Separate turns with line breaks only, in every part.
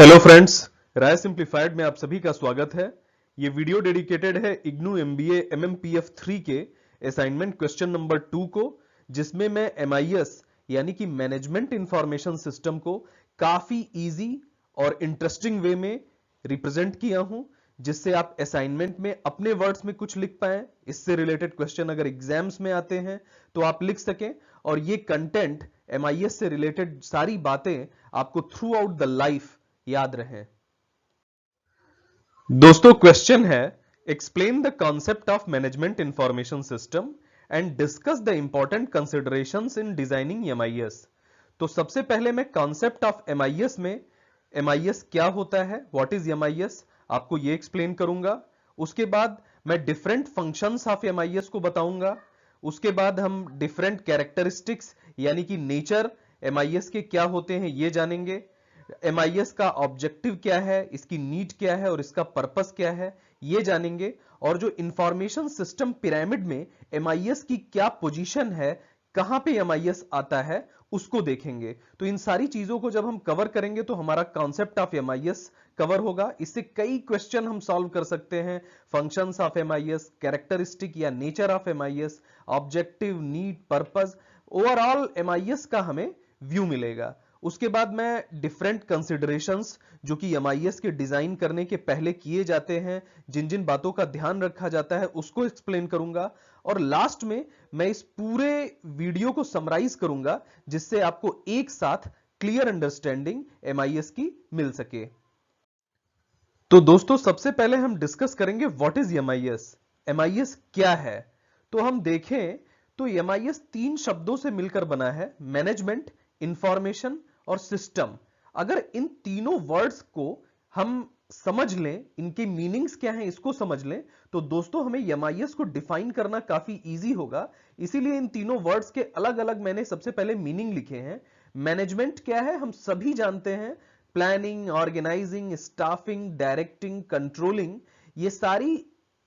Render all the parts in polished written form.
Hello friends, राय simplified में आप सभी का स्वागत है। ये वीडियो डेडिकेटेड है इग्नू एमबीए एमएमपीएफ 3 के असाइनमेंट क्वेश्चन नंबर 2 को, जिसमें मैं एमआईएस यानी कि मैनेजमेंट इंफॉर्मेशन सिस्टम को काफी इजी और इंटरेस्टिंग वे में रिप्रेजेंट किया हूं, जिससे आप असाइनमेंट में अपने वर्ड्स में कुछ लिख पाएं। इससे रिलेटेड क्वेश्चन अगर एग्जाम्स में आते हैं तो आप लिख सकें, और ये कंटेंट एमआईएस से रिलेटेड सारी बातें आपको थ्रू आउट द लाइफ याद रहे। दोस्तों, क्वेश्चन है explain the concept of management information system and discuss the important considerations in designing MIS. तो सबसे पहले मैं कॉन्सेप्ट ऑफ एमआईएस में एमआईएस क्या होता है, व्हाट इज एमआईएस, आपको ये एक्सप्लेन करूंगा। उसके बाद मैं डिफरेंट फंक्शंस ऑफ एमआईएस को बताऊंगा। उसके बाद हम डिफरेंट कैरेक्टरिस्टिक्स यानी कि नेचर एमआईएस के क्या होते हैं ये जानेंगे। एमआईएस का ऑब्जेक्टिव क्या है, इसकी नीड क्या है और इसका पर्पस क्या है ये जानेंगे। और जो इंफॉर्मेशन सिस्टम पिरामिड में एमआईएस की क्या पोजीशन है, कहां पे एमआईएस आता है, उसको देखेंगे। तो इन सारी चीजों को जब हम कवर करेंगे तो हमारा कॉन्सेप्ट ऑफ एमआईएस कवर होगा। इससे कई क्वेश्चन हम सॉल्व कर सकते हैं। फंक्शंस ऑफ एमआईएस, कैरेक्टरिस्टिक या nature of MIS, objective, need, purpose, overall MIS का हमें व्यू मिलेगा। उसके बाद मैं डिफरेंट कंसिडरेशंस जो कि एमआईएस के डिजाइन करने के पहले किए जाते हैं, जिन जिन बातों का ध्यान रखा जाता है, उसको एक्सप्लेन करूंगा। और लास्ट में मैं इस पूरे वीडियो को समराइज करूंगा, जिससे आपको एक साथ क्लियर अंडरस्टैंडिंग एमआईएस की मिल सके। तो दोस्तों, सबसे पहले हम डिस्कस करेंगे व्हाट इज एमआईएस। एमआईएस क्या है? तो हम देखें तो एमआईएस 3 शब्दों से मिलकर बना है, मैनेजमेंट, इंफॉर्मेशन और सिस्टम। अगर इन तीनों वर्ड्स को हम समझ लें, इनके मीनिंग्स क्या हैं इसको समझ लें, तो दोस्तों हमें एमआईएस को डिफाइन करना काफी इजी होगा। इसीलिए इन तीनों वर्ड्स के अलग अलग मैंने सबसे पहले मीनिंग लिखे हैं। मैनेजमेंट क्या है हम सभी जानते हैं, planning, organising, staffing, directing, controlling, ये सारी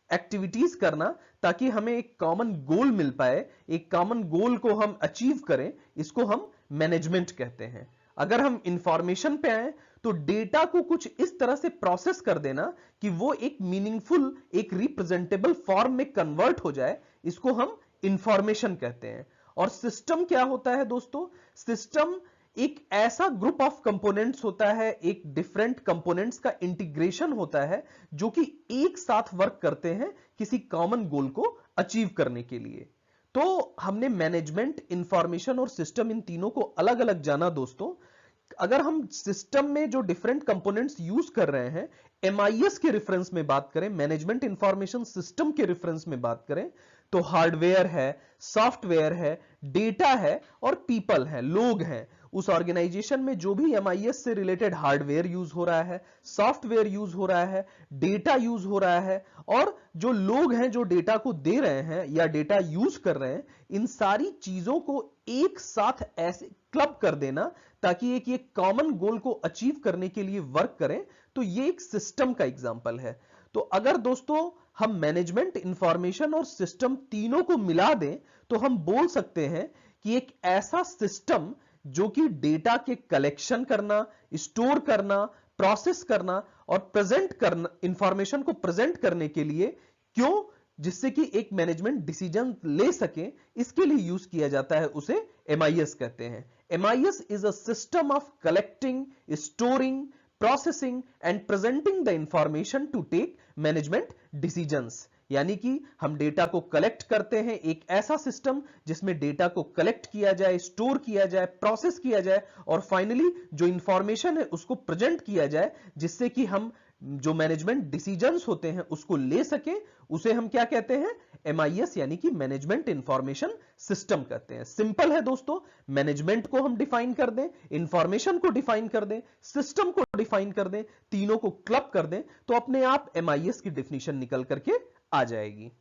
एक्टिविटीज करना ताकि हमें एक कॉमन गोल मिल पाए, एक कॉमन गोल को हम अचीव करें, इसको हम मैनेजमेंट कहते हैं। अगर हम इंफॉर्मेशन पे आए तो डेटा को कुछ इस तरह से प्रोसेस कर देना कि वो एक मीनिंगफुल, एक रिप्रेजेंटेबल फॉर्म में कन्वर्ट हो जाए, इसको हम इंफॉर्मेशन कहते हैं। और सिस्टम क्या होता है दोस्तों? सिस्टम एक ऐसा ग्रुप ऑफ कंपोनेंट्स होता है, एक डिफरेंट कंपोनेंट्स का इंटीग्रेशन होता है जो कि एक साथ वर्क करते हैं किसी कॉमन गोल को अचीव करने के लिए। तो हमने मैनेजमेंट, इंफॉर्मेशन और सिस्टम, इन तीनों को अलग अलग जाना दोस्तों। अगर हम सिस्टम में जो डिफरेंट कंपोनेंट्स यूज कर रहे हैं, एमआईएस के रेफरेंस में बात करें, मैनेजमेंट इंफॉर्मेशन सिस्टम के रेफरेंस में बात करें, तो हार्डवेयर है, सॉफ्टवेयर है, डेटा है और पीपल है, लोग हैं। उस ऑर्गेनाइजेशन में जो भी एमआईएस से रिलेटेड हार्डवेयर यूज हो रहा है, सॉफ्टवेयर यूज हो रहा है, डेटा यूज हो रहा है, और जो लोग हैं जो डेटा को दे रहे हैं या डेटा यूज कर रहे हैं, इन सारी चीजों को एक साथ ऐसे क्लब कर देना ताकि एक ये कॉमन गोल को अचीव करने के लिए वर्क करें, तो ये एक सिस्टम का एग्जांपल है। तो अगर दोस्तों हम मैनेजमेंट, इंफॉर्मेशन और सिस्टम तीनों को मिला दें तो हम बोल सकते हैं कि एक ऐसा सिस्टम जो कि डेटा के कलेक्शन करना, स्टोर करना, प्रोसेस करना और प्रेजेंट करना, इंफॉर्मेशन को प्रेजेंट करने के लिए, क्यों, जिससे कि एक मैनेजमेंट डिसीजन ले सके, इसके लिए यूज किया जाता है, उसे एमआईएस कहते हैं। MIS is a system of collecting, storing, processing and presenting the information to take management decisions. यानी कि हम डेटा को कलेक्ट करते हैं, एक ऐसा सिस्टम जिसमें डेटा को कलेक्ट किया जाए, स्टोर किया जाए, प्रोसेस किया जाए और फाइनली जो इंफॉर्मेशन है उसको प्रेजेंट किया जाए, जिससे कि हम जो मैनेजमेंट डिसीजंस होते हैं उसको ले सके, उसे हम क्या कहते हैं? एमआईएस यानी कि मैनेजमेंट इंफॉर्मेशन सिस्टम कहते हैं। सिंपल है दोस्तों, मैनेजमेंट को हम डिफाइन कर दें, इंफॉर्मेशन को डिफाइन कर दें, सिस्टम को डिफाइन कर दें, तीनों को क्लब कर दें, तो अपने आप एमआईएस की डेफिनेशन निकल करके आ जाएगी।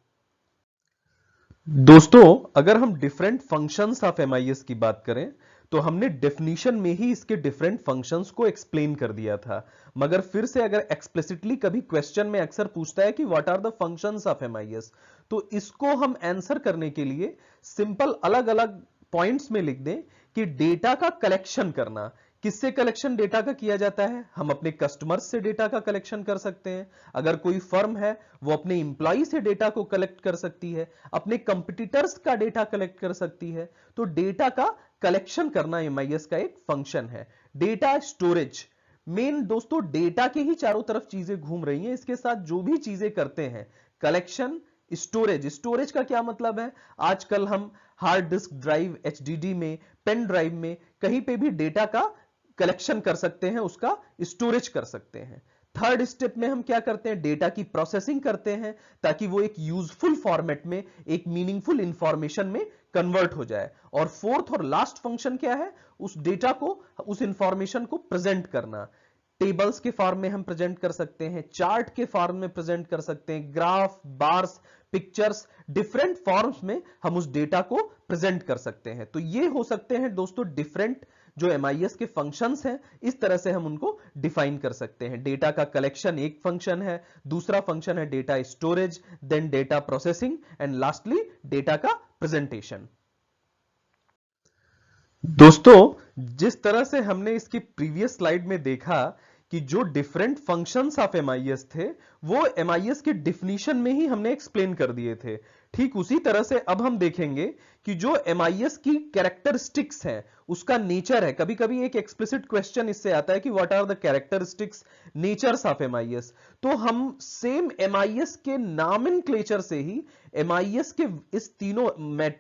दोस्तों, अगर हम डिफरेंट फंक्शंस ऑफ एमआईएस की बात करें तो हमने डेफिनेशन में ही इसके डिफरेंट फंक्शंस को एक्सप्लेन कर दिया था, मगर फिर से अगर एक्सप्लिसिटली कभी क्वेश्चन में अक्सर पूछता है कि what are the functions of MIS, तो इसको हम आंसर करने के लिए सिंपल अलग अलग पॉइंट्स में लिख दें कि डेटा का कलेक्शन करना, किससे कलेक्शन डेटा का किया जाता है? हम अपने कस्टमर्स से डेटा का कलेक्शन कर सकते हैं। अगर कोई फर्म है वो अपने इंप्लॉय से डेटा को कलेक्ट कर सकती है, अपने कंपटीटर्स का डेटा कलेक्ट कर सकती है। तो डेटा का कलेक्शन करना एमआईएस का एक फंक्शन है। डेटा स्टोरेज, मेन दोस्तों डेटा के ही चारों तरफ चीजें घूम रही हैं। इसके साथ जो भी चीजें करते हैं, कलेक्शन, स्टोरेज। स्टोरेज का क्या मतलब है? आजकल हम हार्ड डिस्क ड्राइव, एचडीडी में, पेन ड्राइव में, कहीं पे भी डेटा का कलेक्शन कर सकते हैं, उसका स्टोरेज कर सकते हैं। थर्ड स्टेप में हम क्या करते हैं? डेटा की प्रोसेसिंग करते हैं ताकि वो एक यूजफुल फॉर्मेट में, एक मीनिंगफुल इंफॉर्मेशन में कन्वर्ट हो जाए। और फोर्थ और लास्ट फंक्शन क्या है? उस डेटा को, उस इंफॉर्मेशन को प्रेजेंट करना। टेबल्स के फॉर्म में हम प्रेजेंट कर सकते हैं, चार्ट के फॉर्म में प्रेजेंट कर सकते हैं, graph, bars, pictures, different forms में हम उस डेटा को प्रेजेंट कर सकते हैं। तो ये हो सकते हैं दोस्तों डिफरेंट जो एमआईएस के फंक्शंस हैं, इस तरह से हम उनको डिफाइन कर सकते हैं। डेटा का कलेक्शन एक फंक्शन है, दूसरा फंक्शन है data storage, then data processing and lastly data का प्रेजेंटेशन। दोस्तों, जिस तरह से हमने इसकी प्रीवियस स्लाइड में देखा कि जो डिफरेंट फंक्शंस ऑफ एमआईएस थे वो एमआईएस के डिफिनीशन में ही हमने एक्सप्लेन कर दिए थे। ठीक उसी तरह से अब हम देखेंगे कि जो एमआईएस की कैरेक्टरिस्टिक्स हैं, उसका नेचर है। कभी कभी एक एक्सप्लिसिट क्वेश्चन इससे आता है कि what are the characteristics, natures of MIS. तो हम सेम एमआईएस के नॉमेनक्लेचर से ही एमआईएस के इस तीनों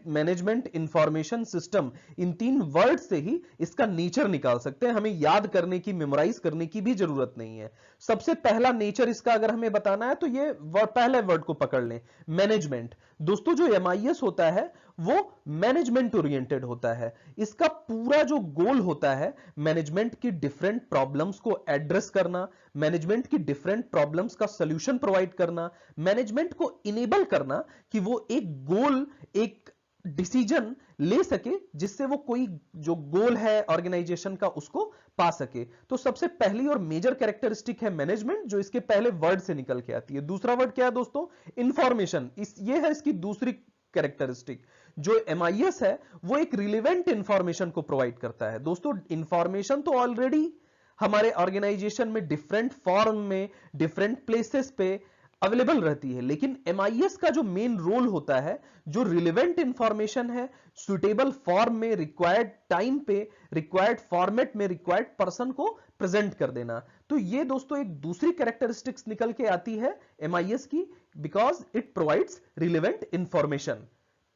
मैनेजमेंट इंफॉर्मेशन सिस्टम, इन तीन वर्ड से ही इसका नेचर निकाल सकते हैं। हमें याद करने की, मेमोराइज करने की भी जरूरत नहीं है। सबसे पहला नेचर इसका अगर हमें बताना है तो ये पहले वर्ड को पकड़ लें, मैनेजमेंट। दोस्तों, जो एमआईएस होता है वो मैनेजमेंट ओरिएंटेड होता है। इसका पूरा जो गोल होता है मैनेजमेंट की डिफरेंट प्रॉब्लम्स को एड्रेस करना, मैनेजमेंट की डिफरेंट प्रॉब्लम्स का सॉल्यूशन प्रोवाइड करना, मैनेजमेंट को इनेबल करना कि वो एक गोल, एक डिसीजन ले सके जिससे वो कोई जो गोल है ऑर्गेनाइजेशन का उसको पा सके। तो सबसे पहली और मेजर कैरेक्टरिस्टिक है मैनेजमेंट, जो इसके पहले वर्ड से निकल के आती है। दूसरा वर्ड क्या है दोस्तों? इंफॉर्मेशन। ये है इसकी दूसरी कैरेक्टरिस्टिक। जो एमआईएस है वो एक रिलेवेंट इंफॉर्मेशन को प्रोवाइड करता है। दोस्तों, इंफॉर्मेशन तो ऑलरेडी हमारे ऑर्गेनाइजेशन में डिफरेंट फॉर्म में, डिफरेंट प्लेसेस पे अवेलेबल रहती है, लेकिन एमआईएस का जो मेन रोल होता है, जो रिलेवेंट इंफॉर्मेशन है, सुटेबल फॉर्म में, रिक्वायर्ड टाइम पे, रिक्वायर्ड फॉर्मेट में, रिक्वायर्ड पर्सन को प्रेजेंट कर देना। तो ये दोस्तों एक दूसरी कैरेक्टरिस्टिक्स निकल के आती है एमआईएस की, because it provides relevant information.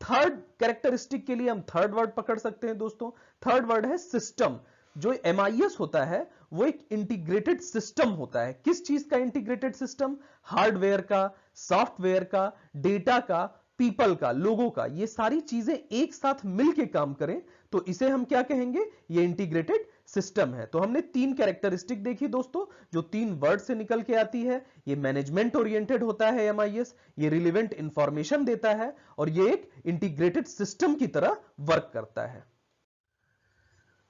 Third characteristic के लिए हम थर्ड वर्ड पकड़ सकते हैं दोस्तों। थर्ड वर्ड है सिस्टम। जो एमआईएस होता है वो एक इंटीग्रेटेड सिस्टम होता है। किस चीज का इंटीग्रेटेड सिस्टम? हार्डवेयर का, सॉफ्टवेयर का, डेटा का, पीपल का, लोगों का। ये सारी चीजें एक साथ मिलके काम करें तो इसे हम क्या कहेंगे? ये इंटीग्रेटेड सिस्टम है। तो हमने तीन कैरेक्टरिस्टिक देखी दोस्तों, जो तीन वर्ड से निकल के आती है। ये मैनेजमेंट ओरिएंटेड होता है एमआईएस, ये रिलेवेंट इंफॉर्मेशन देता है और ये एक इंटीग्रेटेड सिस्टम की तरह वर्क करता है।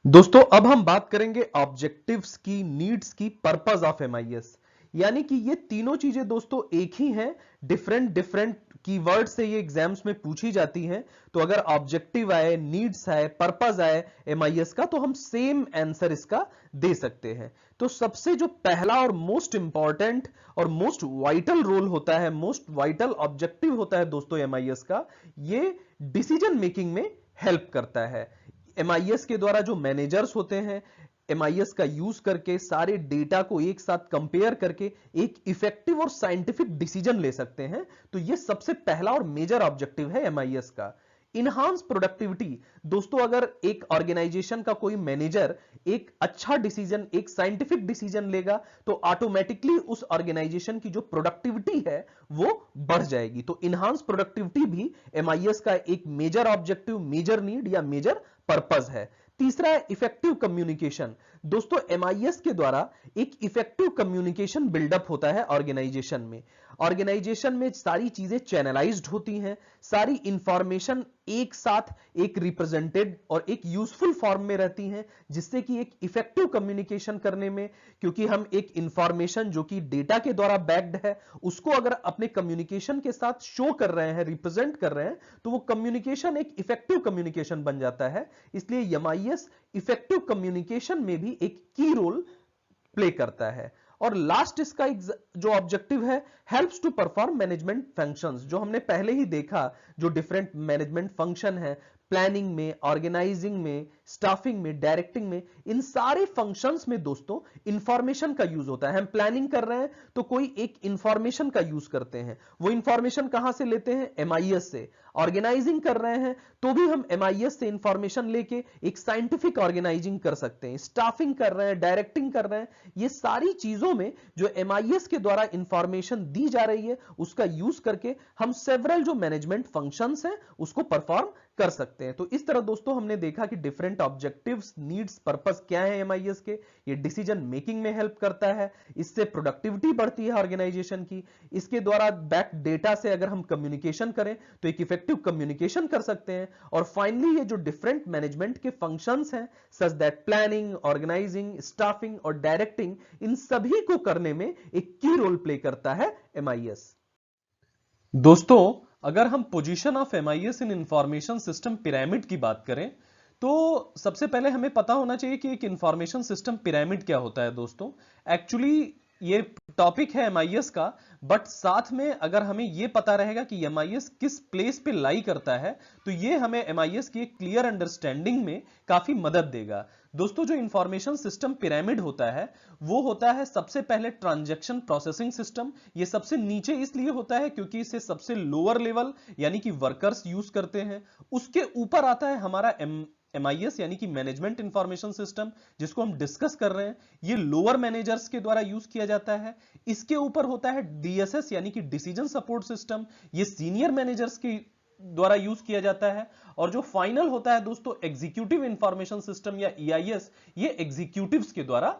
दोस्तों, अब हम बात करेंगे ऑब्जेक्टिव्स की, नीड्स की, पर्पस ऑफ एमआईएस। यानी कि ये तीनों चीजें दोस्तों एक ही हैं, डिफरेंट कीवर्ड से ये एग्जाम्स में पूछी जाती हैं। तो अगर ऑब्जेक्टिव आए, नीड्स आए, पर्पस आए एमआईएस का, तो हम सेम आंसर इसका दे सकते हैं। तो सबसे जो पहला और मोस्ट इंपॉर्टेंट और मोस्ट वाइटल रोल होता है, मोस्ट वाइटल ऑब्जेक्टिव होता है दोस्तों एमआईएस का, ये डिसीजन मेकिंग में हेल्प करता है। एमआईएस के द्वारा जो मैनेजर्स होते हैं, एमआईएस का यूज करके सारे डेटा को एक साथ कंपेयर करके एक इफेक्टिव और साइंटिफिक डिसीजन ले सकते हैं। तो यह सबसे पहला और मेजर ऑब्जेक्टिव है एमआईएस का। Enhance productivity. दोस्तों, अगर एक ऑर्गेनाइजेशन का कोई मैनेजर एक अच्छा डिसीजन, एक साइंटिफिक डिसीजन लेगा तो ऑटोमेटिकली उस ऑर्गेनाइजेशन की जो प्रोडक्टिविटी है वो बढ़ जाएगी। तो इनहांस प्रोडक्टिविटी भी एमआईएस का एक मेजर ऑब्जेक्टिव, मेजर नीड या मेजर पर्पस है। तीसरा है इफेक्टिव कम्युनिकेशन। दोस्तों, एमआईएस के द्वारा एक इफेक्टिव कम्युनिकेशन बिल्डअप होता है ऑर्गेनाइजेशन में। ऑर्गेनाइजेशन में सारी चीजें चैनलाइज्ड होती हैं, सारी इंफॉर्मेशन एक साथ एक रिप्रेजेंटेड और एक यूजफुल फॉर्म में रहती हैं, जिससे कि एक इफेक्टिव कम्युनिकेशन करने में, क्योंकि हम एक इंफॉर्मेशन जो कि डेटा के द्वारा बैक्ड है उसको अगर अपने कम्युनिकेशन के साथ शो कर रहे हैं, रिप्रेजेंट कर रहे हैं, तो वो कम्युनिकेशन एक इफेक्टिव कम्युनिकेशन बन जाता है। इसलिए एमआईएस इफेक्टिव कम्युनिकेशन में भी एक की रोल प्ले करता है। और लास्ट इसका एक जो ऑब्जेक्टिव है, helps to perform management functions, जो हमने पहले ही देखा, जो डिफरेंट मैनेजमेंट फंक्शन है, प्लानिंग में, ऑर्गेनाइजिंग में, स्टाफिंग में, डायरेक्टिंग में, इन सारे फंक्शंस में दोस्तों इंफॉर्मेशन का यूज होता है। हम प्लानिंग कर रहे हैं तो कोई एक इंफॉर्मेशन का यूज करते हैं, वो इंफॉर्मेशन कहां से लेते हैं? एमआईएस से। ऑर्गेनाइजिंग कर रहे हैं तो भी हम एमआईएस से इंफॉर्मेशन लेके एक साइंटिफिक ऑर्गेनाइजिंग कर सकते हैं। स्टाफिंग कर रहे हैं, डायरेक्टिंग कर रहे हैं, ये सारी चीजों में जो एमआईएस के द्वारा इंफॉर्मेशन दी जा रही है उसका यूज करके हम सेवरल जो मैनेजमेंट फंक्शंस हैं उसको परफॉर्म कर सकते हैं। तो इस तरह दोस्तों हमने देखा कि डिफरेंट ऑब्जेक्टिव्स, नीड्स, पर्पस क्या है एमआईएस के। ये डिसीजन मेकिंग में हेल्प करता है, इससे प्रोडक्टिविटी बढ़ती है ऑर्गेनाइजेशन की। इसके द्वारा बैक डेटा से अगर हम कम्युनिकेशन करें तो एक इफेक्टिव कम्युनिकेशन कर सकते हैं। और फाइनली ये जो डिफरेंट मैनेजमेंट के फंक्शंस हैं, such that planning, organising, staffing और डायरेक्टिंग, इन सभी को करने में एक की रोल प्ले करता है एमआईएस। दोस्तों, अगर हम position of MIS in information system pyramid की बात करें तो सबसे पहले हमें पता होना चाहिए कि एक इंफॉर्मेशन सिस्टम पिरामिड क्या होता है। दोस्तों, एक्चुअली ये टॉपिक है एमआईएस का, बट साथ में अगर हमें ये पता रहेगा कि एमआईएस किस प्लेस पे लाई करता है तो ये हमें एमआईएस की एक क्लियर अंडरस्टैंडिंग में काफी मदद देगा। दोस्तों, जो इंफॉर्मेशन सिस्टम पिरामिड होता है वो होता है सबसे पहले ट्रांजैक्शन प्रोसेसिंग सिस्टम। ये सबसे नीचे इसलिए होता है क्योंकि इसे सबसे लोअर लेवल यानी कि वर्कर्स यूज करते हैं। उसके ऊपर आता है हमारा एमआईएस यानी कि मैनेजमेंट इंफॉर्मेशन सिस्टम, जिसको हम डिस्कस कर रहे हैं। ये लोअर मैनेजर्स के द्वारा यूज किया जाता है। इसके ऊपर होता है डीएसएस यानी कि डिसीजन सपोर्ट सिस्टम, ये सीनियर मैनेजर्स की द्वारा यूज किया जाता है। और जो फाइनल होता है दोस्तों एग्जीक्यूटिव इंफॉर्मेशन सिस्टम या ईआईएस, ये एग्जीक्यूटिव्स के द्वारा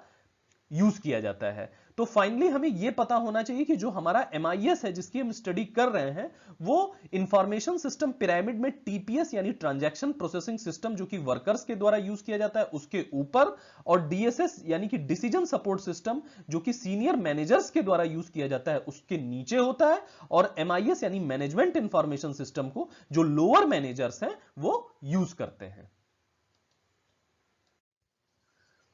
यूज किया जाता है। तो फाइनली हमें यह पता होना चाहिए कि जो हमारा एमआईएस है जिसकी हम स्टडी कर रहे हैं वो इंफॉर्मेशन सिस्टम पिरामिड में टीपीएस यानी ट्रांजैक्शन प्रोसेसिंग सिस्टम जो कि वर्कर्स के द्वारा यूज किया जाता है उसके ऊपर, और डीएसएस यानी कि डिसीजन सपोर्ट सिस्टम जो कि सीनियर मैनेजर्स के द्वारा यूज किया जाता है उसके नीचे होता है। और एमआईएस यानी मैनेजमेंट इंफॉर्मेशन सिस्टम को जो लोअर मैनेजर्स हैं वो यूज करते हैं।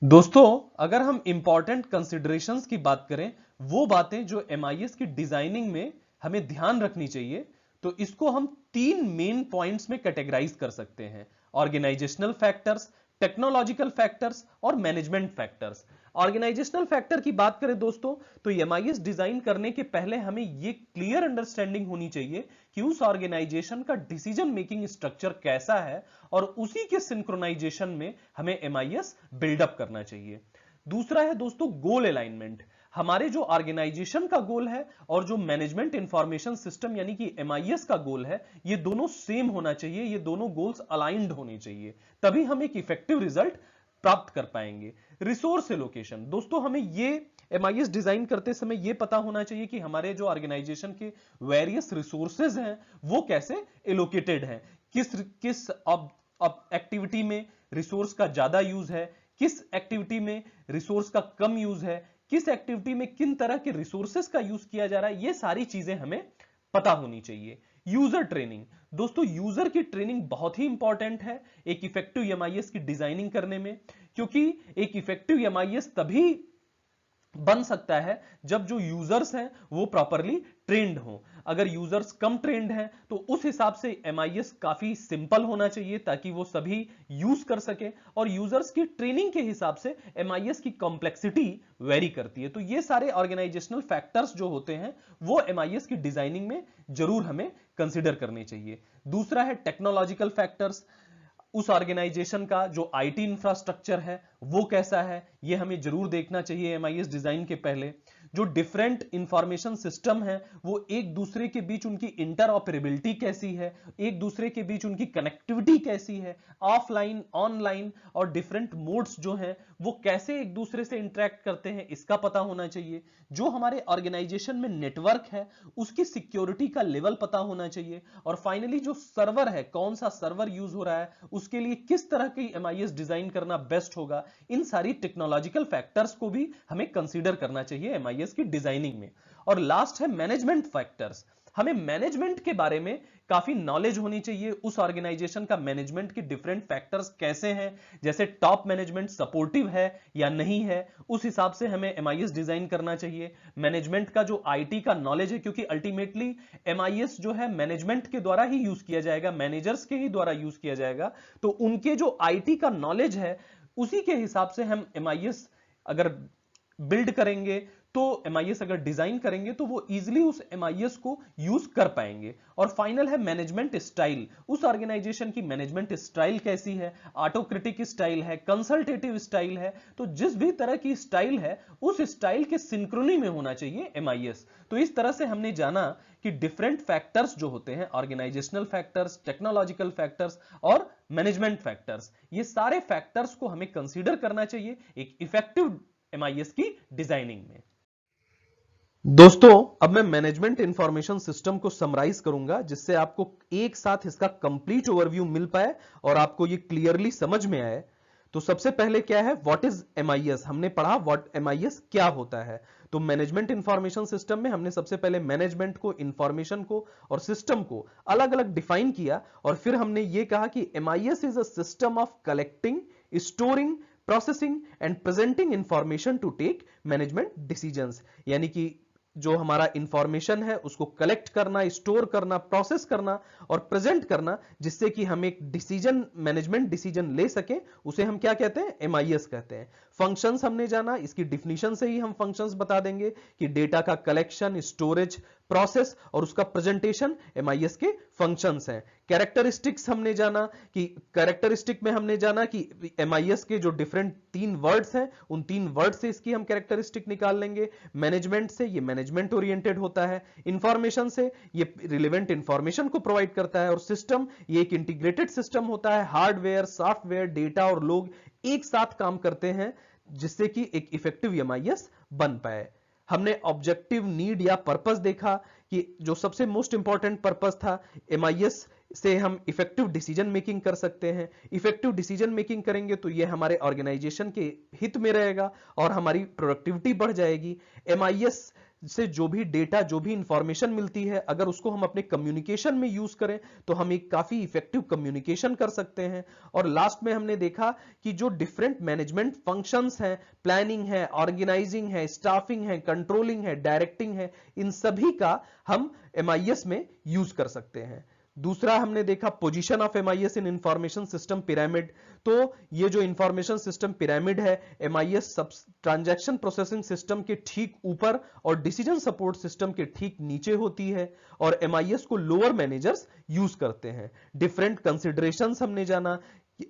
दोस्तों, अगर हम इंपॉर्टेंट कंसिडरेशंस की बात करें, वो बातें जो एमआईएस की डिजाइनिंग में हमें ध्यान रखनी चाहिए, तो इसको हम 3 मेन पॉइंट्स में कैटेगराइज कर सकते हैं: ऑर्गेनाइजेशनल फैक्टर्स, टेक्नोलॉजिकल फैक्टर्स और मैनेजमेंट फैक्टर्स। ऑर्गेनाइजेशनल फैक्टर की बात करें दोस्तों, तो एमआईएस डिजाइन करने के पहले हमें यह क्लियर अंडरस्टैंडिंग होनी चाहिए कि उस ऑर्गेनाइजेशन का डिसीजन मेकिंग स्ट्रक्चर कैसा है, और उसी के सिंक्रोनाइजेशन में हमें एमआईएस बिल्डअप करना चाहिए। दूसरा है दोस्तों गोल अलाइनमेंट। हमारे जो ऑर्गेनाइजेशन का गोल है और जो मैनेजमेंट इंफॉर्मेशन सिस्टम यानी कि एमआईएस का गोल है, ये दोनों सेम होना चाहिए, ये दोनों गोल्स अलाइंड होने चाहिए, तभी हम एक इफेक्टिव रिजल्ट प्राप्त कर पाएंगे। रिसोर्स एलोकेशन, दोस्तों हमें ये एमआईएस डिजाइन करते समय यह पता होना चाहिए कि हमारे जो ऑर्गेनाइजेशन के वेरियस रिसोर्सेज हैं वो कैसे एलोकेटेड हैं, किस एक्टिविटी में रिसोर्स का ज्यादा यूज है, किस एक्टिविटी में रिसोर्स का कम यूज है, किस एक्टिविटी में किन तरह के रिसोर्सेज का यूज किया जा रहा है, ये सारी चीजें हमें पता होनी चाहिए। यूजर ट्रेनिंग, दोस्तों यूजर की ट्रेनिंग बहुत ही इंपॉर्टेंट है एक इफेक्टिव एमआईएस की डिजाइनिंग करने में, क्योंकि एक इफेक्टिव एमआईएस तभी बन सकता है जब जो यूजर्स हैं वो प्रॉपरली ट्रेंड हो। अगर यूजर्स कम ट्रेंड हैं तो उस हिसाब से एमआईएस काफी सिंपल होना चाहिए ताकि वो सभी यूज कर सके, और यूजर्स की ट्रेनिंग के हिसाब से एमआईएस की कॉम्प्लेक्सिटी वेरी करती है। तो ये सारे ऑर्गेनाइजेशनल फैक्टर्स जो होते हैं वो एमआईएस की डिजाइनिंग में जरूर हमें कंसिडर करने चाहिए। दूसरा है टेक्नोलॉजिकल फैक्टर्स। उस ऑर्गेनाइजेशन का जो आईटी इंफ्रास्ट्रक्चर है वो कैसा है, ये हमें जरूर देखना चाहिए एमआईएस डिजाइन के पहले। जो डिफरेंट इंफॉर्मेशन सिस्टम है वो एक दूसरे के बीच उनकी इंटरऑपरेबिलिटी कैसी है, एक दूसरे के बीच उनकी कनेक्टिविटी कैसी है, ऑफलाइन ऑनलाइन और डिफरेंट मोड्स जो हैं वो कैसे एक दूसरे से इंटरेक्ट करते हैं, इसका पता होना चाहिए। जो हमारे ऑर्गेनाइजेशन में नेटवर्क है उसकी सिक्योरिटी का लेवल पता होना चाहिए। और फाइनली जो सर्वर है, कौन सा सर्वर यूज हो रहा है, उसके लिए किस तरह की एमआईएस डिजाइन करना बेस्ट होगा, इन सारी टेक्नोलॉजिकल फैक्टर्स को भी हमें कंसीडर करना चाहिए एमआईएस की डिजाइनिंग में। और लास्ट है मैनेजमेंट फैक्टर्स। हमें मैनेजमेंट के बारे में काफी नॉलेज होनी चाहिए, उस ऑर्गेनाइजेशन का मैनेजमेंट के डिफरेंट फैक्टर्स कैसे हैं, जैसे टॉप मैनेजमेंट सपोर्टिव है या नहीं है, उस हिसाब से हमें एमआईएस डिजाइन करना चाहिए। मैनेजमेंट का जो आईटी का नॉलेज है, क्योंकि अल्टीमेटली एमआईएस जो है मैनेजमेंट के द्वारा ही यूज किया जाएगा, मैनेजर्स के ही द्वारा यूज किया जाएगा, तो उनके जो आईटी का नॉलेज है उसी के हिसाब से हम एमआईएस अगर बिल्ड करेंगे, तो एमआईएस अगर डिजाइन करेंगे तो वो इजीली उस एमआईएस को यूज कर पाएंगे। और फाइनल है मैनेजमेंट स्टाइल। उस ऑर्गेनाइजेशन की मैनेजमेंट स्टाइल कैसी है, ऑटोक्रेटिक स्टाइल है, कंसल्टेटिव स्टाइल है, तो जिस भी तरह की स्टाइल है उस स्टाइल के सिंक्रोनी में होना चाहिए एमआईएस। तो इस तरह से हमने जाना कि डिफरेंट फैक्टर्स जो होते हैं, ऑर्गेनाइजेशनल फैक्टर्स, टेक्नोलॉजिकल फैक्टर्स और मैनेजमेंट फैक्टर्स, ये सारे फैक्टर्स को हमें कंसीडर करना चाहिए एक इफेक्टिव एमआईएस की डिजाइनिंग में। दोस्तों अब मैं मैनेजमेंट इंफॉर्मेशन सिस्टम को समराइज करूंगा, जिससे आपको एक साथ इसका कंप्लीट ओवरव्यू मिल पाए और आपको ये क्लियरली समझ में आए। तो सबसे पहले क्या है, व्हाट इज एमआईएस। हमने पढ़ा व्हाट एमआईएस क्या होता है। तो मैनेजमेंट इंफॉर्मेशन सिस्टम में हमने सबसे पहले मैनेजमेंट को, इंफॉर्मेशन को और सिस्टम को अलग अलग डिफाइन किया, और फिर हमने ये कहा कि MIS is a system of collecting, storing, processing and presenting information to take management decisions. यानी कि जो हमारा इंफॉर्मेशन है उसको कलेक्ट करना, स्टोर करना, प्रोसेस करना और प्रेजेंट करना, जिससे कि हम एक डिसीजन, मैनेजमेंट डिसीजन ले सके, उसे हम क्या कहते हैं, एमआईएस कहते हैं। फंक्शंस हमने जाना, इसकी डिफिनीशन से ही हम फंक्शंस बता देंगे कि डेटा का कलेक्शन, स्टोरेज, प्रोसेस और उसका प्रेजेंटेशन एमआईएस के फंक्शंस हैं। कैरेक्टरिस्टिक्स हमने जाना कि कैरेक्टरिस्टिक में हमने जाना कि एमआईएस के जो डिफरेंट 3 वर्ड्स हैं, उन 3 वर्ड से इसकी हम कैरेक्टरिस्टिक निकाल लेंगे। मैनेजमेंट से ये मैनेजमेंट ओरिएंटेड होता है, इंफॉर्मेशन से ये रिलेवेंट इंफॉर्मेशन को प्रोवाइड करता है, और सिस्टम ये एक इंटीग्रेटेड सिस्टम होता है, हार्डवेयर, सॉफ्टवेयर, डेटा और लोग एक साथ काम करते हैं, जिससे कि एक इफेक्टिव एमआईएस बन पाए। हमने ऑब्जेक्टिव, नीड या पर्पस देखा कि जो सबसे मोस्ट इंपॉर्टेंट पर्पस था, एमआईएस से हम इफेक्टिव डिसीजन मेकिंग कर सकते हैं। इफेक्टिव डिसीजन मेकिंग करेंगे तो ये हमारे ऑर्गेनाइजेशन के हित में रहेगा और हमारी प्रोडक्टिविटी बढ़ जाएगी। एमआईएस से जो भी डेटा, जो भी इंफॉर्मेशन मिलती है, अगर उसको हम अपने कम्युनिकेशन में यूज करें तो हम एक काफी इफेक्टिव कम्युनिकेशन कर सकते हैं। और लास्ट में हमने देखा कि जो डिफरेंट मैनेजमेंट फंक्शंस हैं, प्लानिंग है, ऑर्गेनाइजिंग है, स्टाफिंग है, कंट्रोलिंग है, डायरेक्टिंग है, इन सभी का हम एमआईएस में यूज कर सकते हैं। दूसरा हमने देखा position of MIS in information system pyramid. तो ये जो इंफॉर्मेशन सिस्टम पिरामिड है, एमआईएस सब ट्रांजैक्शन प्रोसेसिंग सिस्टम के ठीक ऊपर और डिसीजन सपोर्ट सिस्टम के ठीक नीचे होती है, और एमआईएस को लोअर मैनेजर्स यूज करते हैं। डिफरेंट कंसिडरेशंस हमने जाना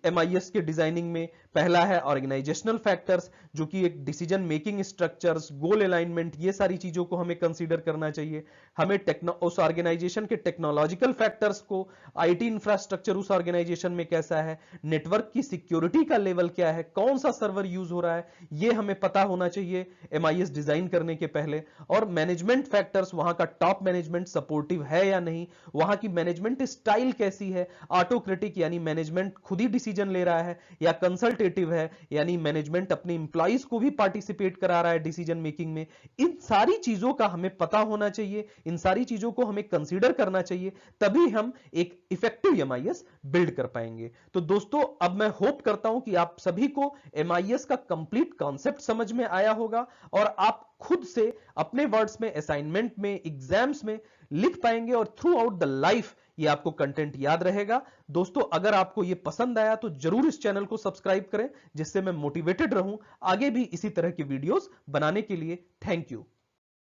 एमआईएस के डिजाइनिंग में। पहला है ऑर्गेनाइजेशनल फैक्टर्स, जो कि एक डिसीजन मेकिंग स्ट्रक्चर्स, गोल अलाइनमेंट, ये सारी चीजों को हमें कंसीडर करना चाहिए। हमें उस ऑर्गेनाइजेशन के टेक्नोलॉजिकल फैक्टर्स को, आईटी इंफ्रास्ट्रक्चर उस ऑर्गेनाइजेशन में कैसा है, नेटवर्क की सिक्योरिटी का लेवल क्या है, कौन सा सर्वर यूज हो रहा है, ये हमें पता होना चाहिए एमआईएस डिजाइन करने के पहले। और मैनेजमेंट फैक्टर्स, वहां का टॉप मैनेजमेंट सपोर्टिव है या नहीं, वहां की मैनेजमेंट स्टाइल कैसी है, ऑटोक्रेटिक यानी मैनेजमेंट खुद ही डिसीजन ले रहा है, या कंसल्टेटिव है यानी मैनेजमेंट अपने इंप्लॉइज को भी पार्टिसिपेट करा रहा है डिसीजन मेकिंग में। इन सारी चीजों का हमें पता होना चाहिए, इन सारी चीजों को हमें कंसीडर करना चाहिए, तभी हम एक इफेक्टिव एमआईएस बिल्ड कर पाएंगे। तो दोस्तों अब मैं होप करता हूं कि आप सभी को एमआईएस का कंप्लीट कॉन्सेप्ट समझ में आया होगा, और आप खुद से अपने वर्ड्स में, असाइनमेंट में, एग्जाम्स में लिख पाएंगे, और थ्रू आउट द लाइफ ये आपको कंटेंट याद रहेगा। दोस्तों अगर आपको ये पसंद आया तो जरूर इस चैनल को सब्सक्राइब करें, जिससे मैं मोटिवेटेड रहूं आगे भी इसी तरह की वीडियोस बनाने के लिए। Thank you.